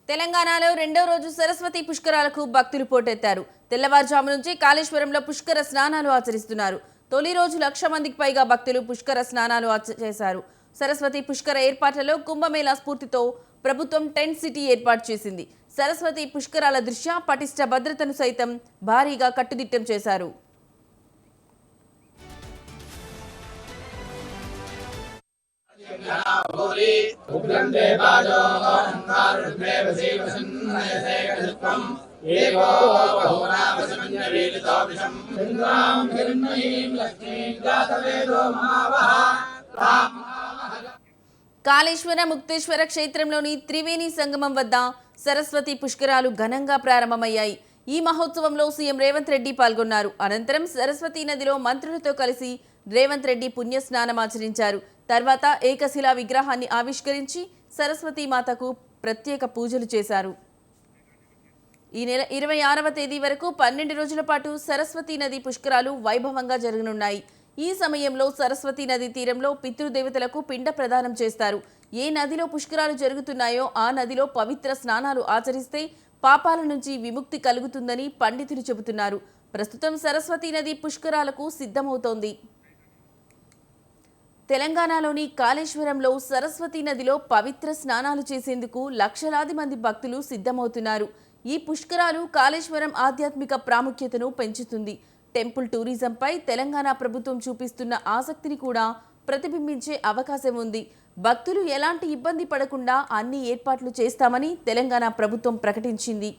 తెలంగాణలో రెండో రోజు సరస్వతి పుష్కరాలకు భక్తులు పోటెత్తారు. తెల్లవారుజాము నుంచి కాళేశ్వరంలో పుష్కర స్నానాలు ఆచరిస్తున్నారు. తొలి రోజు 1,00,000 మందికి పైగా భక్తులు పుష్కర స్నానాలు చేశారు. సరస్వతి పుష్కర ఏర్పాట్లలో కుంభమేళా స్ఫూర్తితో ప్రభుత్వం టెంట్ సిటీ ఏర్పాటు చేసింది. సరస్వతి పుష్కరాల దృష్ట్యా పటిష్ట భద్రతను సైతం భారీగా కట్టుదిట్టం చేశారు. కాళేశ్వర ముక్తేశ్వర క్షేత్రంలోని త్రివేణి సంగమం వద్ద సరస్వతి పుష్కరాలు ఘనంగా ప్రారంభమయ్యాయి. ఈ మహోత్సవంలో సీఎం రేవంత్ రెడ్డి పాల్గొన్నారు. అనంతరం సరస్వతి నదిలో మంత్రులతో కలిసి రేవంత్ రెడ్డి పుణ్యస్నానమాచరించారు. తర్వాత ఏకశిలా విగ్రహాన్ని ఆవిష్కరించి సరస్వతీ మాతకు ప్రత్యేక పూజలు చేశారు. ఈ నెల 26వ తేదీ వరకు 12 రోజుల పాటు సరస్వతీ నది పుష్కరాలు వైభవంగా జరగనున్నాయి. ఈ సమయంలో సరస్వతీ నది తీరంలో పితృదేవతలకు పిండ ప్రదానం చేస్తారు. ఏ నదిలో పుష్కరాలు జరుగుతున్నాయో ఆ నదిలో పవిత్ర స్నానాలు ఆచరిస్తే పాపాల నుంచి విముక్తి కలుగుతుందని పండితులు చెబుతున్నారు. ప్రస్తుతం సరస్వతీ నది పుష్కరాలకు సిద్ధమవుతోంది. తెలంగాణలోని కాళేశ్వరంలో సరస్వతీ నదిలో పవిత్ర స్నానాలు చేసేందుకు లక్షలాది మంది భక్తులు సిద్ధమవుతున్నారు. ఈ పుష్కరాలు కాళేశ్వరం ఆధ్యాత్మిక ప్రాముఖ్యతను పెంచుతుంది. టెంపుల్ టూరిజంపై తెలంగాణ ప్రభుత్వం చూపిస్తున్న ఆసక్తిని కూడా ప్రతిబింబించే అవకాశం ఉంది. భక్తులు ఎలాంటి ఇబ్బంది పడకుండా అన్ని ఏర్పాట్లు చేస్తామని తెలంగాణ ప్రభుత్వం ప్రకటించింది.